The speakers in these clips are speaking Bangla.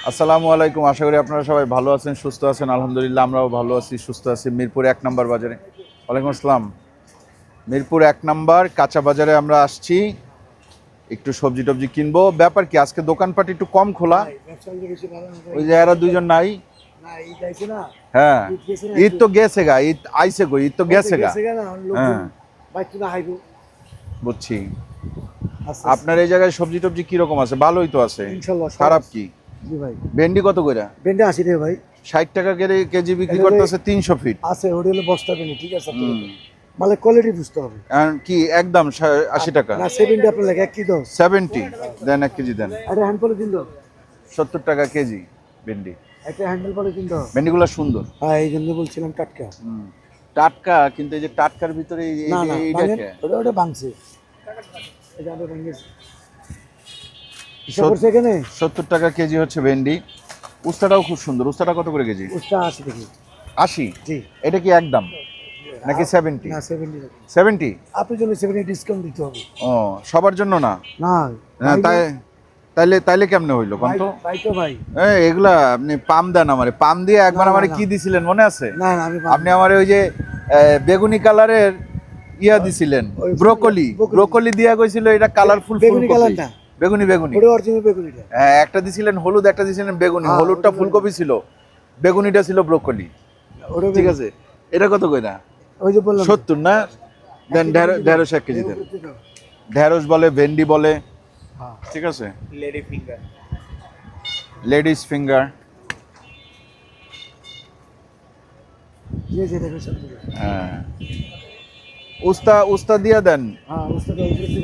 আসসালামু আলাইকুম। আশা করি আপনারা সবাই ভালো আছেন, সুস্থ আছেন। আলহামদুলিল্লাহ আমরাও ভালো আছি, সুস্থ আছি। মিরপুর 1 নম্বর বাজারে। ওয়ালাইকুম আসসালাম। মিরপুর 1 নম্বর কাঁচা বাজারে আমরা আসছি, একটু সবজি টবজি কিনবো। ব্যাপার কি, আজকে দোকানপাট একটু কম খোলা। ওই যে এরা দুজন নাই। হ্যাঁ, ঈদ তো গেছে গা, ঈদ আইসে গো, ঈদ তো গেছে গা। হ্যাঁ বুঝছি। আপনার এই জায়গায় সবজি টবজি কিরকম আছে? ভালোই তো আছে, খারাপ কি? জি ভাই। ভেন্ডি কত করে? ভেন্ডি 80 টাকা ভাই। 60 টাকা করে কেজি বিক্রি করতেছে 300 ফিট আছে ওটা হলো বস্তা ভেন্ডি, ঠিক আছে। মানে কোয়ালিটি বুঝতে হবে। কি একদম 80 টাকা? না 70 আপনার লাগে 1 কিলো 70 দেন, 1 কেজি দেন। এটা হ্যান্ড পলিথিন দাও। 70 টাকা কেজি ভেন্ডি। একটা হ্যান্ডেল পলিথিন দাও। ভেন্ডিগুলো সুন্দর। হ্যাঁ এই জন্য বলছিলাম টাটকা। টাটকা, কিন্তু এই যে টাটকার ভিতরে না না এইটাকে ওটা ভাঙছে। এটা আমরা ভাঙিয়েছি। হিসাব করছে এখানে 70 টাকা কেজি হচ্ছে ভেন্ডি। উস্তাটাও খুব সুন্দর। উস্তাটা কত করে কেজি? উস্তা 80 টাকা। 80? জি। এটা কি একদম নাকি 70? না 70 টাকা। 70? আপনার জন্য 70 ডিসকাউন্ট দিতে হবে। ও, সবার জন্য না? না তাইলে কেমনে হইলো কোন তো? ভাই তো ভাই এগুলা আপনি পাম দেন আমারে। পাম দিয়ে একবার আমারে কি দিছিলেন মনে আছে? না না আপনি আমারে ওই যে বেগুনি কালারের ইয়া দিছিলেন, ব্রোকলি দিয়া কইছিল এটা কালারফুল বেগুনি কালার না, বেগুনি ওটা অরিজিনাল বেগুনিটা। হ্যাঁ, একটা দিছিলেন হলুদ, একটা দিছিলেন বেগুনি। হলুদটা ফুলকপি ছিল, বেগুনিটা ছিল ব্রোকলি। ঠিক আছে, এটা কত কইরা? ওই যে বললাম 70 না? দেন ঢেঁড়স 1 কেজি দেন। ঢেঁড়স বলে, ভেন্ডি বলে। ঠিক আছে, লেডিস ফিঙ্গার। হ্যাঁ, উস্তা দিয়া দেন।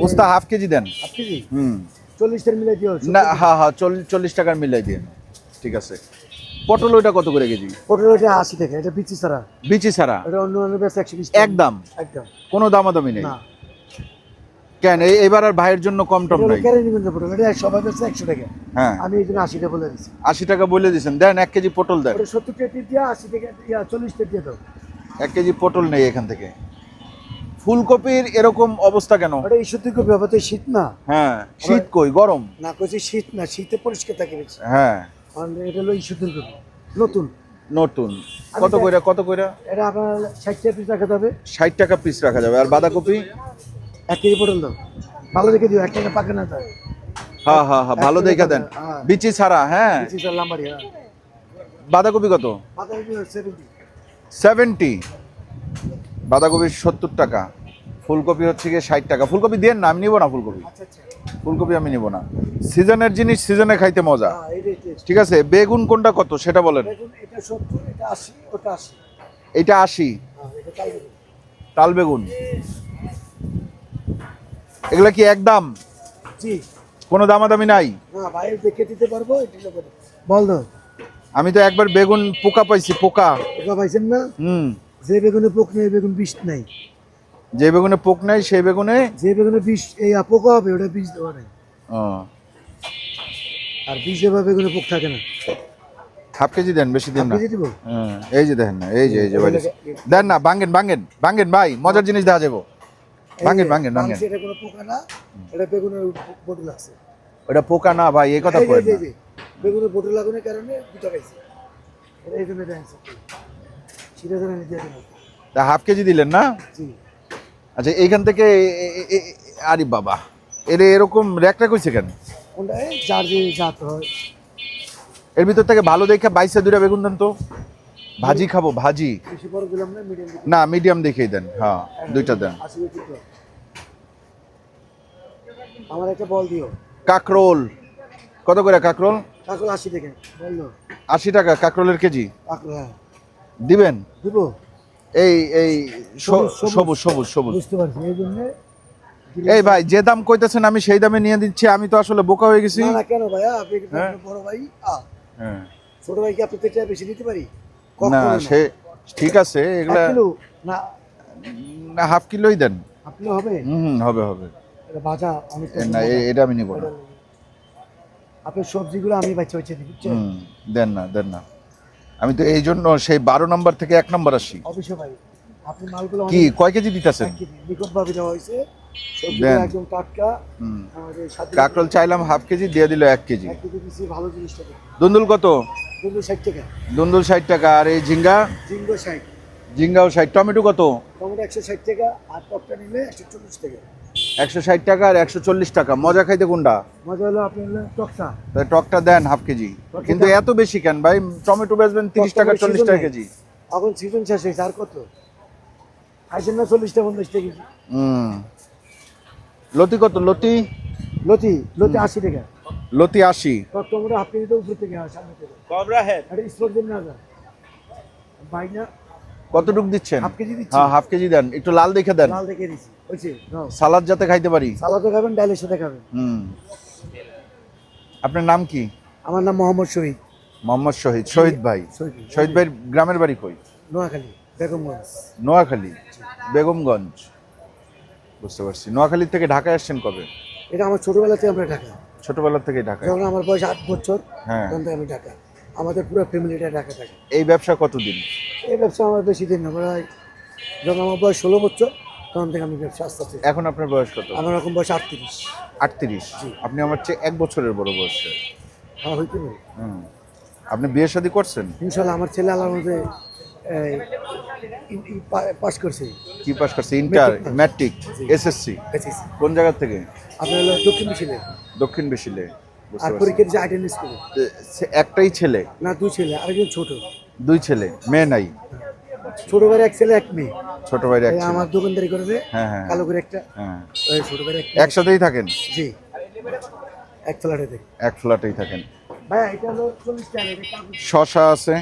উস্তা হাফ কেজি দেন। হাফ কেজি 40 টাকা মিলাই দিও না, হ্যাঁ 40 টাকার মিলাই দিন। ঠিক আছে। পটল ওইটা কত করে কেজি? পটল ওটা 80 টাকা, এটা বিচি ছাড়া। বিচি ছাড়া? এটা অন্য বেচা 120 টাকা। একদম একদম কোনো দামাদামি নেই? না। কেন এবার আর ভাইয়ের জন্য কম টম নাই? কেন নিবেন না পটল? এটা সবাই বেচে 100 টাকা। হ্যাঁ, আমি এই জন্য 80 টাকা বলে দিছি। 80 টাকা বলে দিয়েছেন। দেন 1 কেজি পটল দেন। ওটা 70 টাকা দিয়া 80 টাকা 40 টাকা দিয়ে দাও। 1 কেজি পটল নেই এখান থেকে। ফুলকপির এরকম অবস্থা কেন? ওটা 70 কপি হবে তো, শীত না। হ্যাঁ, শীত কই, গরম। না কইছি শীত না, শীতে পরিষ্কার থাকে বেশি। হ্যাঁ, আর এটা হলো 70 কপি নতুন। নতুন কত কইরা? কত কইরা? এটা আপনার 60 টাকা পিস রাখা যাবে। 60 টাকা পিস রাখা যাবে। আর বাঁধাকপি? 1 কেজি পটল দাও, ভালো দেখে দিও, 1 টাকা পাকে না তাই। হ্যাঁ হ্যাঁ হ্যাঁ, ভালো দেখে দেন, বিচি ছাড়া। হ্যাঁ, বিচি ছাড়া লাম্বারি। হ্যাঁ, বাঁধাকপি কত? বাঁধাকপি 70। 70? বাঁধাকপি 70 টাকা। ফুলকপি হচ্ছে গিয়ে 60 টাকা। ফুলকপি দেন না, আমি নিব না ফুলকপি। আচ্ছা আচ্ছা। ফুলকপি আমি নিব না। সিজনের জিনিস সিজনে খাইতে মজা। হ্যাঁ এটাই টেস্ট। ঠিক আছে, বেগুন কোনটা কত সেটা বলেন। দেখুন এটা 70, এটা 80, ওটা 80। এটা 80? হ্যাঁ এটা কাল বেগুন। তাল বেগুন এগুলা কি একদম? জি। কোনো দামাদামি নাই? না ভাই দেখে দিতে পারবো, এটা বল বল দাও। আমি তো একবার বেগুন পোকা পাইছি, পোকা। ওটা পাইছেন না? যে বেগুনে পোক নেই, বেগুন বিষ নাই। যে বেগুনে পোক নাই সেই বেগুনে যে বেগুনে বিষ এই পোকা হবে, ওটা বিষ দেওয়া নাই। ও, আর বিষ দেওয়া বেগুনে পোক থাকে না। হাফ কেজি দেন, বেশি দেন না। কেজি দিব? হ্যাঁ, এই যে দেখেন না, এই যে ভাই দেন না। ভাঙ্গেন ভাই, মজার জিনিস দেখা যাবো। ভাঙ্গেন। এটা কোনো পোকা না, এটা বেগুনের বটল আছে। ওটা পোকা না ভাই, এই কথা কই না। বেগুনের বটল লাগানোর কারণে দুটো পাইছে, এটা এই জন্য এটা আছে। সেটা জানা নিতে হবে। তা হাফ কেজি দিলেন না? জি। আচ্ছা, এইখান থেকে আরে বাবা, এরকম র্যাকটা কইছে কেন? কোনটা যার যে জাত হয়। এর ভিতর থেকে ভালো দেখে 22 দুইটা বেগুন দেন তো, ভাজি খাবো, ভাজি। বেশি বড় দিলাম না, মিডিয়াম দিলাম। না, মিডিয়াম দেখেই দেন। হ্যাঁ, দুইটা দেন। আমার একটা বল দিও। কাকরোল কত করে? কাকরোল 80 টাকা বললো। 80 টাকা কাকরোলের কেজি হ্যাঁ দিবেন? দিব। এই সবুজ। বুঝতে পারছি, এই জন্য। এই ভাই, যে দাম কইতেছেন আমি সেই দামে নিয়ে দিচ্ছি। আমি তো আসলে বোকা হয়ে গেছি। না কেন ভাইয়া, আপনি বড় ভাই। হ্যাঁ, ছোট ভাই কি আপনি থেকে বেশি দিতে পারি? না সে ঠিক আছে, এগুলা না না, হাফ কিলোই দেন। আপনি হবে? হবে। এটা ভাজা অনেক না, এটা আমি নিব না। আপনার সবজিগুলো আমি বাচ্চা দিচ্ছি। দেন না। আমি তো এই জন্য সেই 12 নম্বর থেকে 1 নম্বর আসি। অবশ্যই ভাই, আপনি মালগুলো কি কয় কেজি দিতেছেন? নিকট ভাবে দেওয়া হয়েছে, সবগুলো দেন। একদম টাটকা। হুম। আমাদের সাথে কাকরোল চাইলাম হাফ কেজি, দিয়ে দিল 1 কেজি। 1 কেজি দিচ্ছি, ভালো জিনিসটা দেন। দুন্দুল কত? কিন্তু 60 টাকা। দুন্দুল 60 টাকা। আর এই ঝিঙ্গা? জিঙ্গো 60, ঝিঙ্গাও 60। টমেটো কত? টমেটো 160 টাকা, আর টকটা নিলে 140 টাকা। 160 টাকা আর 140 টাকা। মজা খাইতে কোনটা? মজা হলো আপনি হলো টকটা। তাই টকটা দেন হাফ কেজি। টকটা কিন্তু দাম। এত বেশি কেন ভাই? টমেটো বেচবেন 30 টাকা, টকটা 40 season টাকা নাই। কেজি। এখন সিজন শেষ হয়েছে, আর কত খাইছেন না? 40 টাকা 50 টাকা কেজি। হুম। লতি কত? লতি লতি, লতি 80 টাকা। লতি 80। টক টমেটো হাফ কেজি তো উপর থেকে হয়, সামনে থেকে। कब रहे এটা স্টোর দিন না যায় ভাই না। কতটুক দিচ্ছেন? হাফ কেজি দিচ্ছি। হ্যাঁ হাফ কেজি দেন, একটু লাল দেখে দেন, লাল দেখে দিছি হয়েছে। নাও, সালাদ যাতে খাইতে পারি। সালাদও খাবেন, ডালের সাথে খাবেন। হুম। আপনার নাম কি? আমার নাম মোহাম্মদ শহীদ। মোহাম্মদ শহীদ। শহীদ ভাই। শহীদ ভাই গ্রামের বাড়ি কই? নোয়াখালী, বেগমগঞ্জ। নোয়াখালী, বেগমগঞ্জ। বুঝতে পারছি। নোয়াখালী থেকে ঢাকায় আসছেন কবে? এটা আমার ছোটবেলা থেকে আমরা ঢাকা। ছোটবেলা থেকে ঢাকায়। যখন আমার বয়স 8 বছর, হ্যাঁ। তখন থেকে আমি ঢাকা। আমাদের পুরো ফ্যামিলিটা ঢাকা থাকে। এই ব্যবসা কতদিন? এই ব্যবসা আমার বেশি দিন না, প্রায় যখন আমার বয়স 16 বছর, তখন থেকে আমি ব্যবসা আস্তে আস্তে। এখন আপনার বয়স কত? আমার এখন বয়স 38। 38। আপনি আমার চেয়ে 1 বছরের বড় বয়সে। হ্যাঁ, হইতে পারে। হুম। আপনি বিয়ে শাদী করছেন? ইনশাল্লাহ আমার ছেলে আল্লাহর মধ্যে পাস করছে। কি পাস করছে? Inter, matric, SSC. SSC। কোন জায়গা থেকে? আপনার হলো দক্ষিণ ছেলে। দক্ষিণ বেশিলে। বুঝতে আর পারছি। পরীক্ষা যে আইডেন্টি স্কুলে। একটাই ছেলে? না, 2 ছেলে, আরেকজন ছোট। 2 ছেলে, মেয়ে নাই? ছোট ভাইয়ের 1 ছেলে 1 মেয়ে। ছোট ভাইয়ের 1 এই ছেলে। আমার দোকানদারি করে দেয়, হ্যাঁ হ্যাঁ কালো করে একটা। হ্যাঁ। ওই ছোট ভাইয়ের 1 একসাথেই থাকেন? জি, এক ফ্ল্যাটে দেয়। এক ফ্ল্যাটেই থাকেন। ভাই এটা হলো 40 টাকা, এটা কাগজ। শশা আছে?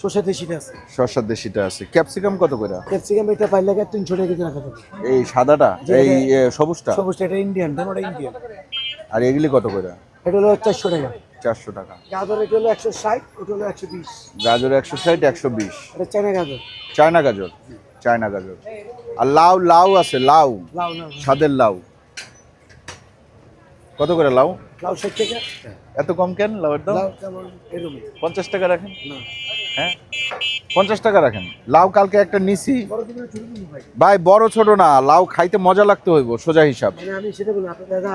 শসা দেশিটা আছে। শশা দেশিটা আছে। ক্যাপসিকাম কত করে? ক্যাপসিকাম এটা পাইলে 300 টাকা কেজি রাখা যাবে। এই সাদাটা, জি, এই এটা- সবুজটা? সবুজটা এটা ইন্ডিয়ান, ধরুন ইন্ডিয়ান। আর এগুলি কত করে? এটা হলো 400 টাকা। 400 টাকা। গাজর এটা হলো 160, ওটা হলো 120। গাজর 160, 120। এটা চায়না গাজর। চায়না গাজর? চায়না গাজর। আর লাউ, লাউ আছে লাউ, লাউ না, স্বাদের লাউ কত করে? লাউ লাউ 60 টাকা। এত কম কেন লাউয়ের দাম? লাউ কেমন এরকমই 50 টাকা রাখেন। না। হ্যাঁ 50 টাকা রাখেন। লাউ কালকে একটা নিছি বড় দিনের ছোট দিন ভাই। ভাই, বড় ছোট না, লাউ খাইতে মজা লাগতে হইব, সোজা হিসাব। মানে আমি সেটা বলি, আপনার দাদা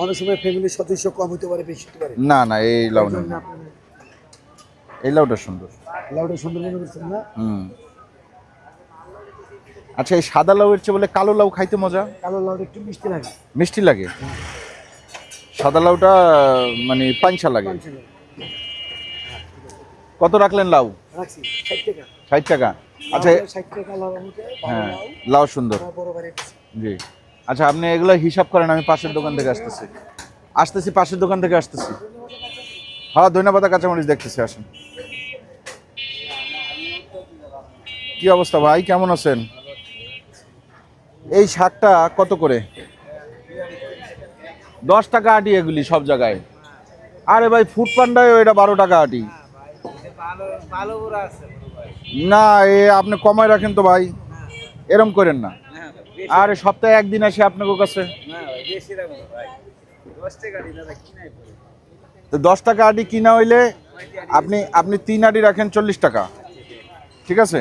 অনেক সময় ফ্যামিলির সদস্য কম হতে পারে, বেশি হতে পারে। না না, এই লাউ এই না, জন্য আপনার এই লাউটা সুন্দর। লাউটা সুন্দর মনে করছেন না? হুম। আচ্ছা, এই সাদা লাউয়ের চেয়ে বলে কালো লাউ খাইতে মজা? কালো লাউটা একটু মিষ্টি লাগে। মিষ্টি লাগে। সাদা লাউটা মানে পাঞ্চা লাগে। পাঁচশো টাকা। কত রাখলেন লাউ? রাখছি 60 টাকা। 60 টাকা। আচ্ছা। 60 টাকা লাউ আমাকে ভালো হ্যাঁ, লাউ। লাউ সুন্দর। আমার বড় বাড়ি। জি। আচ্ছা, আপনি এগুলো হিসাব করেন, আমি পাশের দোকান থেকে আসতেছি পাশের দোকান থেকে আসতেছি। হ্যাঁ, ধন্যবাদ। কাঁচামরিচ দেখতেছি, আসেন। কি অবস্থা ভাই, কেমন আছেন? এই শাকটা কত করে? 10 টাকা আটি এগুলি সব জায়গায়। আরে ভাই, ফুড পান্ডায় এটা 12 টাকা আটি। না, এ আপনি কমায় রাখেন তো ভাই, এরম করেন না। আরে সপ্তাহে একদিন আসে আপনার কাছে, তো 10 টাকা আটি কিনা হইলে আপনি 3 আটি রাখেন 40 টাকা, ঠিক আছে?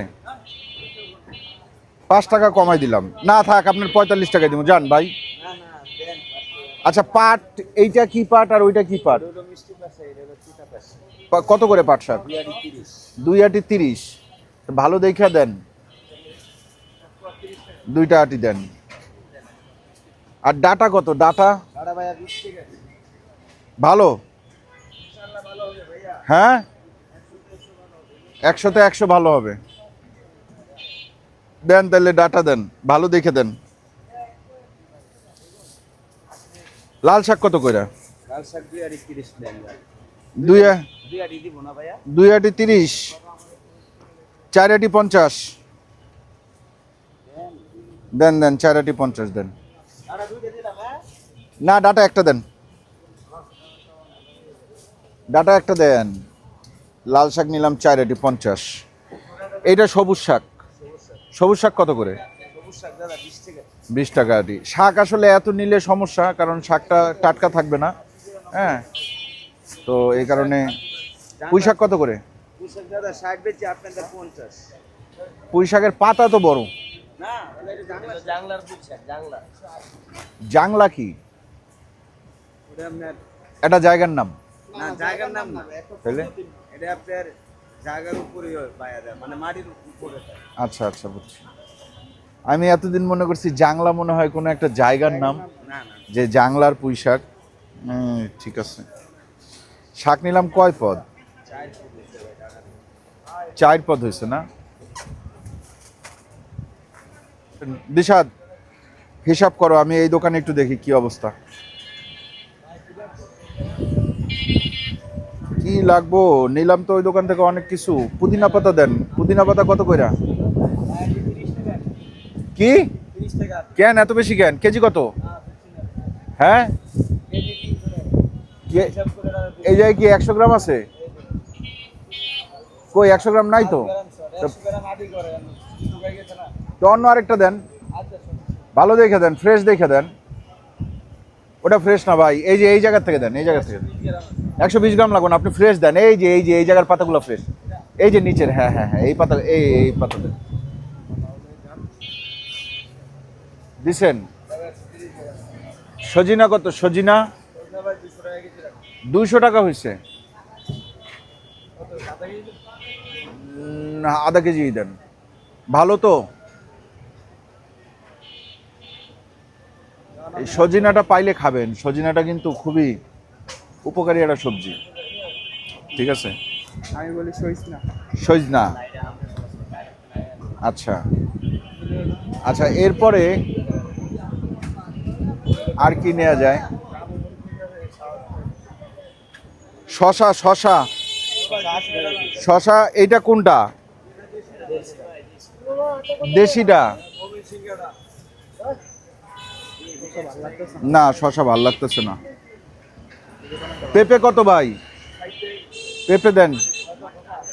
5 টাকা কমাই দিলাম। না থাক, আপনার 45 টাকা দিব, যান ভাই। আচ্ছা, পাট এইটা কি পাট আর ওইটা কি পাট? কত করে পাট শাক? 2 আটি 30। ভালো দেখা দেন, 2টা আটি দেন। আর ডাটা কত? ডাটা ভালো? হ্যাঁ, 100-তে 100 ভালো হবে। দেন তাহলে, ডাটা দেন, ভালো দেখে দেন। লাল শাক কত করে? লাল শাক 2 আটি 30 দেন ভাই। 2 আটি দিব না ভাইয়া? 2 আটি 30, 4 আটি 50 দেন। 4 আটি 50 দেন। আরে 2টা দিলাম। হ্যাঁ, না, ডাটা একটা দেন, ডাটা একটা দেন। লাল শাক নিলাম 4 আটি 50। এইটা সবুজ শাক। সবুজ শাক কত করে? সবুজ শাক দাদা 20 টাকা। 20 টাকা আটি। শাক আসলে এত নিলে সমস্যা, কারণ শাকটা টাটকা থাকবে না। হ্যাঁ, তো এই কারণে। পুঁই শাক কত করে? পুঁই শাক দাদা শাক বেচে আপনাদের 50। পুঁই শাকের পাতা তো বড়। না জাংলার পুঁইশাক জাংলা। জাংলা কি? ওটা আপনার এটা জায়গার নাম? না জায়গার নাম না, তাহলে এটা আপনার জায়গার উপরে পাওয়া যায়, মানে মাটির উপরে পায়। আচ্ছা আচ্ছা, বুঝছি। আমি এতদিন মনে করছি জাংলা মনে হয় কোনো একটা জায়গার নাম, না না যে জাংলার পুঁই শাক। ঠিক আছে। শাক নিলাম কয় পদ? 4 পদ হয়েছে না? দিশাদ, হিসাব করো, আমি এই দোকানে একটু দেখি কি অবস্থা। কি লাগবো নিলাম তো ওই দোকান থেকে অনেক কিছু। পুদিনা পাতা দেন। পুদিনা পাতা কত কইরা? কি 30 টাকা। কেন এত বেশি কেন? কেজি কত? হ্যাঁ, কে- এই জায়গায় কি 100 গ্রাম আছে? কই 100 গ্রাম নাই তো। তো অন্য আরেকটা দেন, ভালো দেখে দেন, ফ্রেশ দেখে দেন। ওটা ফ্রেশ না ভাই, এই যে এই জায়গা থেকে দেন, এই জায়গা থেকে দেন। 120 গ্রাম লাগবে না, আপনি ফ্রেশ দেন। এই যে এই জায়গার পাতাগুলো ফ্রেশ, এই যে নিচের। হ্যাঁ হ্যাঁ হ্যাঁ, এই পাতা, এই পাতা দেন। দিছেন? সজিনা কত? সজিনা 200 টাকা হয়েছে। আধা কেজি দেন, ভালো তো। এই সজিনাটা পাইলে খাবেন, সজিনাটা কিন্তু খুবই উপকারী একটা সবজি। ঠিক আছে, আমি বলি সইস না। সজনা। আচ্ছা আচ্ছা, এরপরে আর কি নেওয়া যায়? শশা, শশা, শশা। এইটা কোনটা? দেশিটা? না, শশা ভাল লাগতেছে না। পেঁপে কত ভাই? পেঁপে দেন,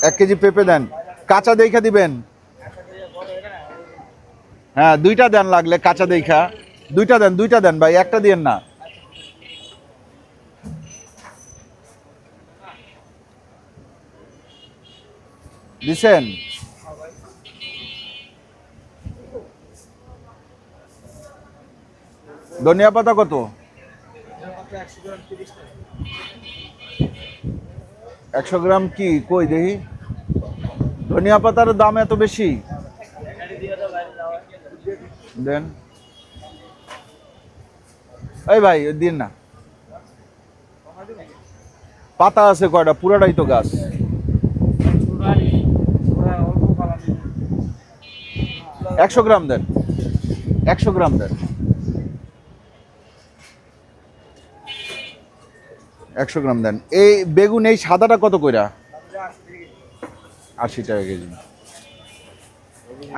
1 কেজি পেঁপে দেন। কাঁচা দেখা দিবেন? হ্যাঁ, 2টা দেন লাগলে, কাঁচা দেখা 2টা দেন, 2টা দেন ভাই, একটা দিয়েন না। দিছেন? ধনিয়া পাতা কত? 100 গ্রাম কি কই দেখি? ধনিয়া পাতার দাম এত বেশি? দেন। এই ভাই দিন না। পাতা আছে কয়টা? পুরাটাই তো গাছ। 100 গ্রাম দেন, 100 গ্রাম দেন, 100 গ্রাম দেন। এই বেগুন, এই সাদাটা কত কইরা? 80 টাকা কেজি।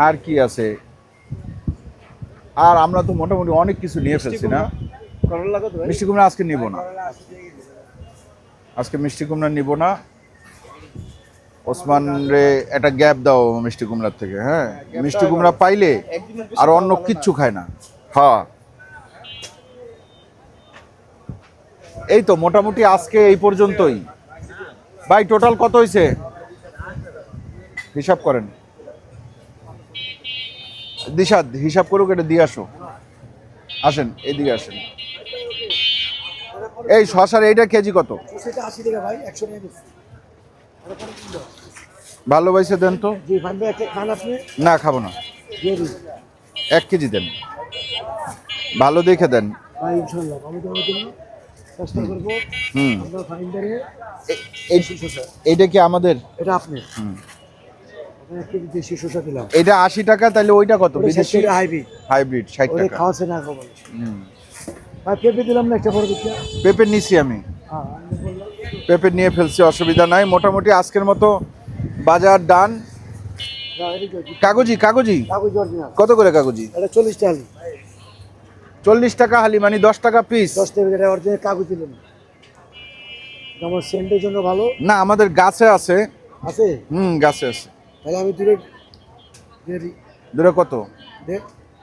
আর কি আছে? আর আমরা তো মোটামুটি অনেক কিছু নিয়ে ফেলছি না? করলা কত ভাই? মিষ্টি কুমড়া আজকে নিব না, আজকে মিষ্টি কুমড়া নিব না। ওসমান রে একটা গ্যাপ দাও মিষ্টি কুমড়ার থেকে। হ্যাঁ, মিষ্টি কুমড়া পাইলে আর অন্য কিচ্ছু খায় না। হ্যাঁ, এই তো মোটামুটি আজকে এই পর্যন্তই। ভাই টোটাল কত হয়েছে হিসাব করেন। দিশাদ হিসাব করুক, এটা দিয়ে আসো। আসেন এদিকে আসেন। এই শশার এইটা কেজি কত? সেটা 80 টাকা ভাই, 100 টাকা দিচ্ছি। ভালো পাইছে দেন তো। জি ভাই, একটা খান আপনি না খাবো না, দিয়ে দিন 1 কেজি দেন, ভালো দেখে দেন। ভাই। ইনশাআল্লাহ আমি তোমার জন্য চেষ্টা করবো। হুম, আমরা ফাইন্ডারে এই- এইটা কি আমাদের? এটা আপনি আপনার একটা দেশি শসা দিলাম। এটা 80 টাকা, তাহলে ওইটা কত? বিদেশি হাইব্রিড, হাইব্রিড 60 ওরে টাকা। খাওয়াছে না খাবো। হুম। ভাই পেঁপে দিলাম না একটা বড় দিচ্ছি। পেঁপে নিছি আমি, হ্যাঁ আমি বললাম পেঁপে নিয়ে ফেলছি, অসুবিধা নাই। মোটামুটি আজকের মতো বাজার ডান। কাগজি, কাগজি কাগজ অরিজিনাল কত করে কাগজি? এটা 40 টাকা। 40 টাকা হালি, মানে 10 টাকা পিস। 10 টাকা এটা অরিজিনাল কাগজ দিলাম। আমার সেন্টের জন্য ভালো না, আমাদের গাছে আছে। আছে। গাছে আছে। তাহলে আমি দূরে দিয়ে দিই। দুটা কত দে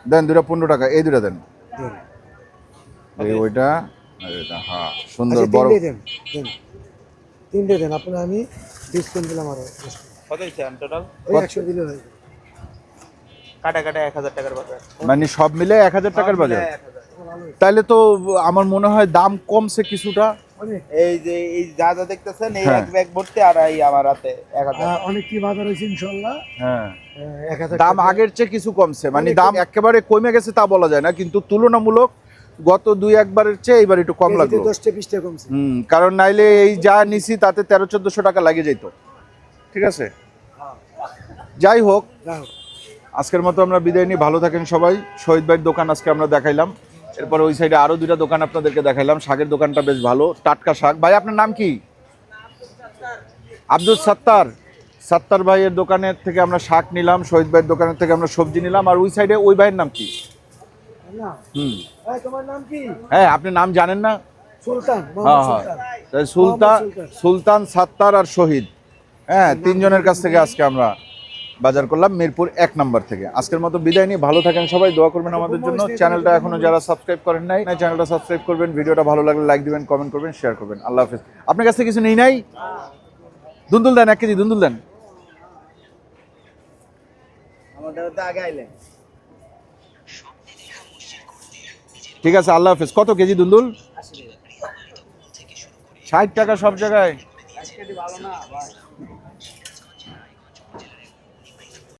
দেন? দুটা 15 টাকা। এই দুটা দেন, দেন। এই ওইটা আর এটা। হ্যাঁ, সুন্দর আচ্ছা, বড়। তিনটে দেন, দেন তিনটে দেন। আপনার আমি ডিসকাউন্ট দিলাম আরো 10 টাকা। কত হইছে টোটাল? ওই 100 দিলে হয়ে যাবে। কাটা কাটা 1000 টাকার বাজার। মানে সব মিলে 1000 টাকার বাজার। 1000। ভালো হয়েছে। তাইলে তো আমার মনে হয় দাম কমছে কিছুটা। অনেক এই যে এই যা যা দেখতেছেন এই হ্যাঁ। এক ব্যাগ ভর্তি আর এই আমার হাতে 1000। অনেক কি বাজার হয়েছে ইনশাল্লাহ। হ্যাঁ, 1000 দাম টাকা। আগের চেয়ে কিছু কমছে, মানে অনেক দাম একেবারে কমে গেছে তা বলা যায় না, কিন্তু তুলনামূলক গত 2-1 বারের চেয়ে এইবার একটু কম কেজিতে লাগলো। 10-20 টাকা কমছে। কারণ নাইলে এই যা নিছি তাতে 1300-1400 টাকা লাগে যেত। ঠিক আছে, যাই হোক, রাখো। আজকের মতো আমরা বিদায় নিই। ভালো থাকেন সবাই। শহীদ ভাইয়ের দোকান আজকে আমরা দেখাইলাম, এরপর ওই সাইডে আরো 2টা দোকান আপনাদেরকে দেখাইলাম। শাকের দোকানটা বেশ ভালো, টাটকা শাক। ভাই আপনার নাম কি? আব্দুল সাত্তার। সাত্তার ভাইয়ের দোকানের থেকে আমরা শাক নিলাম, শহীদ ভাইয়ের দোকানের থেকে আমরা সবজি নিলাম। আর ওই সাইডে ওই ভাইয়ের নাম কি? না, এই তোমার নাম কি? হ্যাঁ, আপনি নাম জানেন না? সুলতান, হ্যাঁ মোহাম্মদ হ্যাঁ, সুলতান। তাই সুলতান, সুলতান। সুলতান, সাত্তার আর শহীদ, হ্যাঁ, 3 জনের কাছ থেকে আজকে আমরা বাজার করলাম মিরপুর 1 নম্বর থেকে। আজকের মতো বিদায় নিয়ে ভালো থাকেন সবাই, দোয়া করবেন আমাদের জন্য। চ্যানেলটা এখনো যারা সাবস্ক্রাইব করেন নাই, চ্যানেলটা সাবস্ক্রাইব করবেন। ভিডিওটা ভালো লাগলে লাইক দিবেন, কমেন্ট করবেন, শেয়ার করবেন। আল্লাহ হাফেজ। আপনার কাছ থেকে কিছু নেই নাই? দুন্দুল দেন, 1 কেজি দুন্দুল দেন। আমাদের তো আগে আইলেন। ঠিক আছে, আল্লাহ হাফেজ। কত কেজি দুন্দুল? 60 টাকা সব জায়গায়। আজকে ভালো না ভাই।